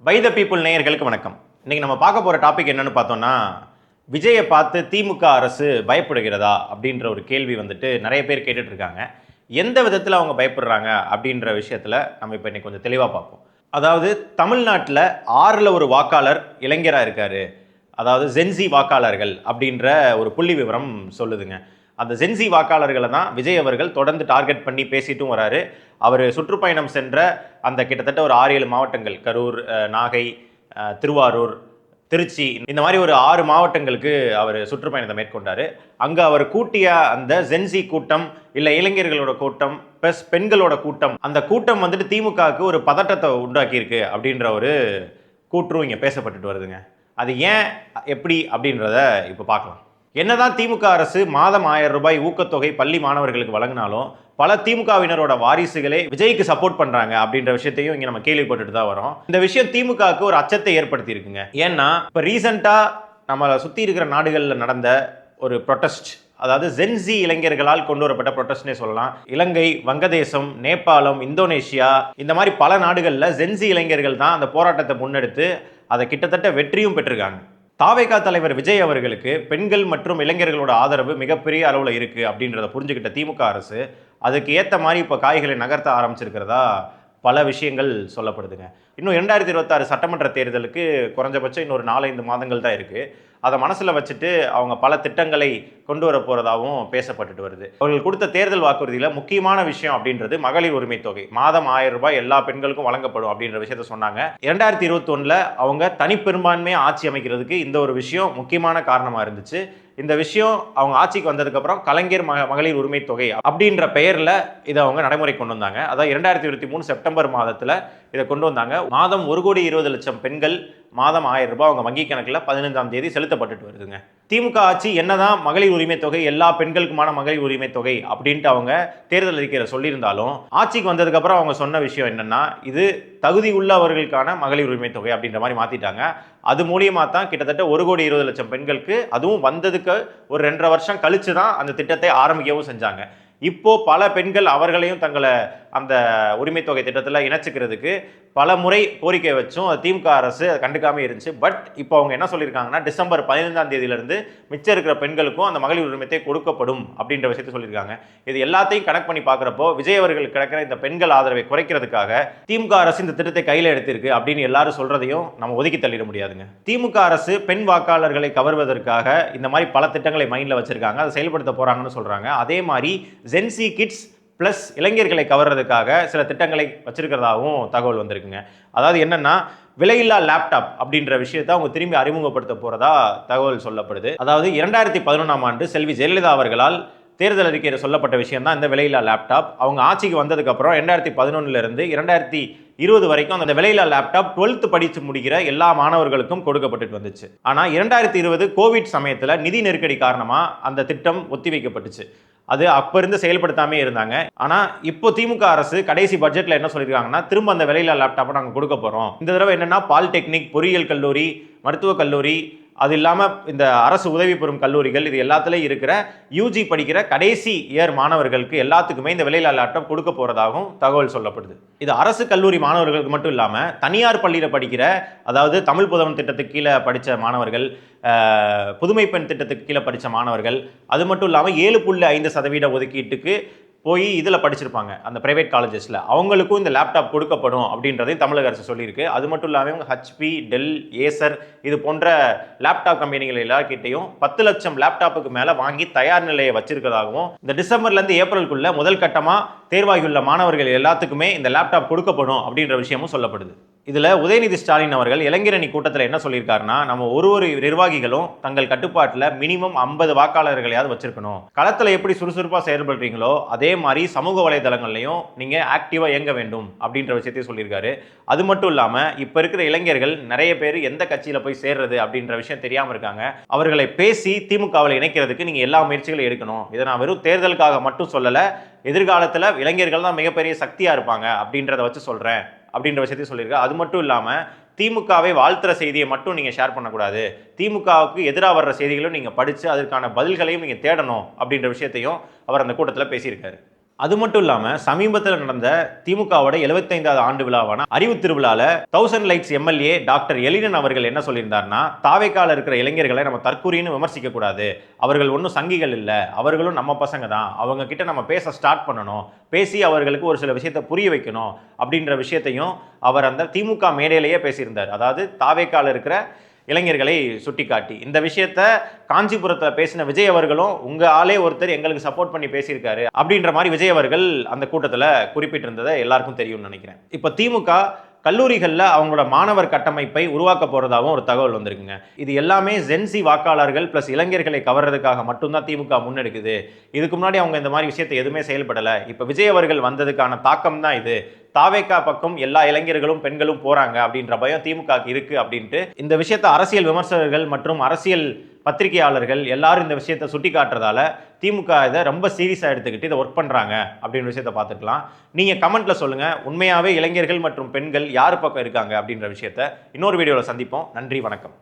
By the people நேயர்களுக்கு வணக்கம். இன்னைக்கு நம்ம பார்க்க போகிற டாபிக் என்னன்னு பார்த்தோம்னா, விஜயை பார்த்து திமுக அரசு பயப்படுகிறதா அப்படின்ற ஒரு கேள்வி வந்துட்டு நிறைய பேர் கேட்டுட்டு இருக்காங்க. எந்த விதத்தில் அவங்க பயப்படுறாங்க அப்படின்ற விஷயத்தில் நம்ம இப்போ இன்னைக்கு கொஞ்சம் தெளிவாக பார்ப்போம். அதாவது தமிழ்நாட்டில் 6ல் ஒரு வாக்காளர் இளைஞராக இருக்காரு. அதாவது ஜென்சி வாக்காளர்கள் அப்படின்ற ஒரு புள்ளி விவரம் சொல்லுதுங்க. அந்த ஜென்சி வாக்காளர்களை தான் விஜய் அவர்கள் தொடர்ந்து டார்கெட் பண்ணி பேசிட்டும் வராரு. அவர் சுற்றுப்பயணம் சென்ற அந்த கிட்டத்தட்ட ஒரு 6-7 மாவட்டங்கள், கரூர், நாகை, திருவாரூர், திருச்சி, இந்த மாதிரி ஒரு 6 மாவட்டங்களுக்கு அவர் சுற்றுப்பயணத்தை மேற்கொண்டார். அங்கே அவர் கூட்டிய அந்த ஜென்சி கூட்டம், இல்லை இளைஞர்களோட கூட்டம் ப்ளஸ் பெண்களோட கூட்டம், அந்த கூட்டம் வந்துட்டு திமுகவுக்கு ஒரு பதட்டத்தை உண்டாக்கியிருக்கு அப்படின்ற ஒரு கூற்றும் இங்கே பேசப்பட்டுட்டு வருதுங்க. அது ஏன், எப்படி அப்படின்றத இப்போ பார்க்கலாம். என்னதான் திமுக அரசு மாதம் 1000 ரூபாய் ஊக்கத்தொகை பள்ளி மாணவர்களுக்கு வழங்கினாலும் பல திமுகவினரோட வாரிசுகளே விஜய்க்கு சப்போர்ட் பண்றாங்க அப்படின்ற விஷயத்தையும் இங்க நம்ம கேள்விப்பட்டுட்டு தான் வரோம். இந்த விஷயம் திமுகவுக்கு ஒரு அச்சத்தை ஏற்படுத்தி இருக்குங்க. ஏன்னா இப்ப ரீசெண்டா நம்மளை சுத்தி இருக்கிற நாடுகளில் நடந்த ஒரு ப்ரொட்டஸ்ட், அதாவது ஜென்சி இளைஞர்களால் கொண்டு வரப்பட்ட ப்ரொட்டஸ்ட்னே சொல்லலாம். இலங்கை, வங்கதேசம், நேபாளம், இந்தோனேஷியா, இந்த மாதிரி பல நாடுகளில் ஜென்சி இளைஞர்கள் தான் அந்த போராட்டத்தை முன்னெடுத்து அதை கிட்டத்தட்ட வெற்றியும் பெற்றிருக்காங்க. தாவேகா தலைவர் விஜய் அவர்களுக்கு பெண்கள் மற்றும் இளைஞர்களோட ஆதரவு மிகப்பெரிய அளவில் இருக்குது அப்படின்றத புரிஞ்சுக்கிட்ட திமுக அரசு அதுக்கு ஏற்ற மாதிரி இப்போ காய்களை நகர்த்த ஆரம்பிச்சிருக்கிறதா பல விஷயங்கள் சொல்லப்படுதுங்க. இன்னும் 2026 சட்டமன்ற தேர்தலுக்கு குறைஞ்சபட்சம் இன்னொரு 4-5 மாதங்கள் தான் இருக்குது. அதை மனசில் வச்சுட்டு அவங்க பல திட்டங்களை கொண்டு வர போகிறதாகவும் பேசப்பட்டுட்டு வருது. அவர்கள் கொடுத்த தேர்தல் வாக்குறுதியில் முக்கியமான விஷயம் அப்படின்றது மகளிர் உரிமை தொகை. மாதம் 1000 ரூபாய் எல்லா பெண்களுக்கும் வழங்கப்படும் அப்படின்ற விஷயத்த சொன்னாங்க. 2021 அவங்க தனிப்பெரும்பான்மையாக ஆட்சி அமைக்கிறதுக்கு இந்த ஒரு விஷயம் முக்கியமான காரணமாக இருந்துச்சு. இந்த விஷயம் அவங்க ஆட்சிக்கு வந்ததுக்கப்புறம் கலைஞர் மகளிர் உரிமை தொகை அப்படின்ற பெயரில் இதை அவங்க நடைமுறை கொண்டு வந்தாங்க. அதாவது 2023 செப்டம்பர் மாதத்தில் இதை கொண்டு வந்தாங்க. மாதம் 1,20,00,000 பெண்கள் மாதம் 1000 ரூபாய் அவங்க வங்கி கணக்கில் 15ஆம் தேதி செலுத்தப்பட்டுட்டு வருதுங்க. திமுக ஆட்சி என்னதான் மகளிர் உரிமை தொகை, எல்லா பெண்களுக்குமான மகளிர் உரிமை தொகை அப்படின்ட்டு அவங்க தேர்தல் அறிக்கையில் சொல்லியிருந்தாலும் ஆட்சிக்கு வந்ததுக்கு அப்புறம் அவங்க சொன்ன விஷயம் என்னன்னா, இது தகுதி உள்ளவர்களுக்கான மகளிர் உரிமை தொகை அப்படின்ற மாதிரி மாத்திட்டாங்க. அது மூலியமா தான் கிட்டத்தட்ட 1,20,00,000 பெண்களுக்கு, அதுவும் வந்ததுக்கு ஒரு 2.5 வருஷம் கழிச்சு தான் அந்த திட்டத்தை ஆரம்பிக்கவும் செஞ்சாங்க. இப்போ பல பெண்கள் அவர்களையும் தங்களை அந்த உரிமை தொகை திட்டத்தில் இணைச்சிக்கிறதுக்கு பல முறை கோரிக்கை வச்சும் திமுக அரசு கண்டுக்காம இருந்துச்சு. பட் இப்போ அவங்க என்ன சொல்லியிருக்காங்கன்னா, டிசம்பர் 15ஆம் தேதியிலிருந்து மிச்சம் இருக்கிற பெண்களுக்கும் அந்த மகளிர் உரிமையை கொடுக்கப்படும் அப்படின்ற விஷயத்தை சொல்லியிருக்காங்க. இது எல்லாத்தையும் கனெக்ட் பண்ணி பார்க்குறப்போ விஜய் அவர்கள் கிடக்கிற இந்த பெண்கள் ஆதரவை குறைக்கிறதுக்காக திமுக அரசு இந்த திட்டத்தை கையில் எடுத்திருக்கு அப்படின்னு எல்லாரும் சொல்றதையும் நம்ம ஒதுக்கி தள்ளிட முடியாதுங்க. திமுக அரசு பெண் வாக்காளர்களை கவர்வதற்காக இந்த மாதிரி பல திட்டங்களை மைண்டில் வச்சிருக்காங்க, அதை செயல்படுத்த போறாங்கன்னு சொல்றாங்க. அதே மாதிரி ஜென்சி கிட்ஸ் ப்ளஸ் இளைஞர்களை கவர்றதுக்காக சில திட்டங்களை வச்சிருக்கிறதாகவும் தகவல் வந்திருக்குங்க. அதாவது என்னன்னா, விலையில்லா லேப்டாப் அப்படின்ற விஷயத்தை அவங்க திரும்பி அறிமுகப்படுத்த போறதா தகவல் சொல்லப்படுது. அதாவது 2011ஆம் ஆண்டு செல்வி ஜெயலலிதா அவர்களால் தேர்தல் அறிக்கையில் சொல்லப்பட்ட விஷயம் தான் இந்த விலையில்லா லேப்டாப். அவங்க ஆட்சிக்கு வந்ததுக்கு அப்புறம் 2011 இருந்து 2020 வரைக்கும் அந்த விலையில்லா லேப்டாப் 12th படித்து முடிக்கிற எல்லா மாணவர்களுக்கும் கொடுக்கப்பட்டு வந்துச்சு. ஆனால் 2020 கோவிட் சமயத்தில் நிதி நெருக்கடி காரணமாக அந்த திட்டம் ஒத்திவைக்கப்பட்டுச்சு. அது அப்போ இருந்து செயல்படுத்தாமே இருந்தாங்க. ஆனால் இப்போ திமுக அரசு கடைசி பட்ஜெட்டில் என்ன சொல்லியிருக்காங்கன்னா, திரும்ப அந்த விலையில்லா லேப்டாப்பை நாங்கள் கொடுக்க போகிறோம். இந்த தடவை என்னென்னா, பாலிடெக்னிக், பொறியியல் கல்லூரி, மருத்துவக் கல்லூரி, அது இல்லாமல் இந்த அரசு உதவி பெறும் கல்லூரிகள், இது எல்லாத்துலேயும் இருக்கிற யூஜி படிக்கிற கடைசி இயர் மாணவர்களுக்கு எல்லாத்துக்குமே இந்த விலையில்லா லேப்டாப் கொடுக்க போகிறதாகவும் தகவல் சொல்லப்படுது. இது அரசு கல்லூரி மாணவர்களுக்கு மட்டும் இல்லாமல் தனியார் பள்ளியில் படிக்கிற, அதாவது தமிழ் புதவன் திட்டத்துக்கு கீழே படித்த மாணவர்கள், புதுமை பெண் திட்டத்துக்கு கீழே படித்த மாணவர்கள், அது மட்டும் இல்லாமல் 7.5% ஒதுக்கீட்டுக்கு போய் இதில் படிச்சிருப்பாங்க அந்த பிரைவேட் காலேஜஸில், அவங்களுக்கும் இந்த லேப்டாப் கொடுக்கப்படும் அப்படின்றதையும் தமிழக அரசு சொல்லியிருக்கு. அது மட்டும் இல்லாமல் ஹெச்பி, டெல், ஏசர் இது போன்ற லேப்டாப் கம்பெனிகள் எல்லார்கிட்டையும் 10 லட்சம் லேப்டாப்புக்கு மேலே வாங்கி தயார் நிலையை வச்சிருக்கிறதாகவும், இந்த டிசம்பர்லேருந்து ஏப்ரலுக்குள்ள முதல் கட்டமாக தேர்வாகியுள்ள மாணவர்கள் எல்லாத்துக்குமே இந்த லேப்டாப் கொடுக்கப்படும் அப்படின்ற விஷயமும் சொல்லப்படுது. இதில் உதயநிதி ஸ்டாலின் அவர்கள் இளைஞரணி கூட்டத்தில் என்ன சொல்லியிருக்காருன்னா, நம்ம ஒரு நிர்வாகிகளும் தங்கள் கட்டுப்பாட்டில் மினிமம் 50 வாக்காளர்களையாவது வச்சிருக்கணும். களத்தில் எப்படி சுறுசுறுப்பாக செயல்படுறீங்களோ அதே மாதிரி சமூக வலைதளங்கள்லையும் நீங்கள் ஆக்டிவாக இயங்க வேண்டும் அப்படின்ற விஷயத்தையும் சொல்லியிருக்காரு. அது மட்டும் இல்லாமல் இப்போ இருக்கிற இளைஞர்கள் நிறைய பேர் எந்த கட்சியில் போய் சேர்றது அப்படின்ற விஷயம் தெரியாமல் இருக்காங்க. அவர்களை பேசி திமுகவில் இணைக்கிறதுக்கு நீங்கள் எல்லா முயற்சிகளும் எடுக்கணும். இதை நான் வெறும் தேர்தலுக்காக மட்டும் சொல்லலை, எதிர்காலத்தில் இளைஞர்கள் தான் மிகப்பெரிய சக்தியாக இருப்பாங்க அப்படின்றத வச்சு சொல்கிறேன் அப்படின்ற விஷயத்தையும் சொல்லியிருக்காரு. அது மட்டும் இல்லாமல் திமுகவை வாழ்த்துற செய்தியை மட்டும் நீங்கள் ஷேர் பண்ணக்கூடாது, திமுகவுக்கு எதிராக வர்ற செய்திகளும் நீங்கள் படித்து அதற்கான பதில்களையும் நீங்கள் தேடணும் அப்படின்ற விஷயத்தையும் அவர் அந்த கூட்டத்தில் பேசியிருக்காரு. அது மட்டும் இல்லாமல் சமீபத்தில் நடந்த திமுகவோட 75வது ஆண்டு விழாவான அறிவு திருவிழால 1000 லைட்ஸ் எம்எல்ஏ டாக்டர் எழிலன் அவர்கள் என்ன சொல்லியிருந்தார்னா, தாவேக்கால இருக்கிற இளைஞர்களை நம்ம தற்கூறின்னு விமர்சிக்க கூடாது, அவர்கள் ஒன்றும் சங்கிகள் இல்லை, அவர்களும் நம்ம பசங்க தான், அவங்க கிட்ட நம்ம பேச ஸ்டார்ட் பண்ணணும், பேசி அவர்களுக்கு ஒரு சில விஷயத்தை புரிய வைக்கணும் அப்படின்ற விஷயத்தையும் அவர் அந்த திமுக மேடையிலேயே பேசியிருந்தார். அதாவது தாவேக்கால இருக்கிற இளைஞர்களை சுட்டிக்காட்டி இந்த விஷயத்த காஞ்சிபுரத்தில் பேசின விஜய் அவர்களும் உங்க ஆளே ஒருத்தர் எங்களுக்கு சப்போர்ட் பண்ணி பேசியிருக்காரு அப்படின்ற மாதிரி விஜய் அவர்கள் அந்த கூட்டத்தில் குறிப்பிட்டிருந்ததை எல்லாருக்கும் தெரியும்னு நினைக்கிறேன். இப்போ திமுக கல்லூரிகளில் அவங்களோட மாணவர் கட்டமைப்பை உருவாக்க போகிறதாகவும் ஒரு தகவல் வந்திருக்குங்க. இது எல்லாமே ஜென்சி வாக்காளர்கள் ப்ளஸ் இளைஞர்களை கவர்றதுக்காக மட்டும்தான் திமுக முன்னெடுக்குது. இதுக்கு முன்னாடி அவங்க இந்த மாதிரி விஷயத்தை எதுவுமே செயல்படலை. இப்போ விஜய் அவர்கள் வந்ததுக்கான தாக்கம் தான் இது. தாவேக்கா பக்கம் எல்லா இளைஞர்களும் பெண்களும் போறாங்க அப்படின்ற பயம் திமுக இருக்கு அப்படின்ட்டு இந்த விஷயத்தை அரசியல் விமர்சகர்கள் மற்றும் அரசியல் பத்திரிகையாளர்கள் எல்லாரும் இந்த விஷயத்தை சுட்டி காட்டுறதால திமுக இதை ரொம்ப சீரியஸாக எடுத்துக்கிட்டு இதை ஒர்க் பண்ணுறாங்க அப்படின்ற விஷயத்தை பார்த்துக்கலாம். நீங்கள் கமெண்ட்டில் சொல்லுங்கள், உண்மையாகவே இளைஞர்கள் மற்றும் பெண்கள் யார் பக்கம் இருக்காங்க அப்படின்ற விஷயத்தை இன்னொரு வீடியோவில் சந்திப்போம். நன்றி, வணக்கம்.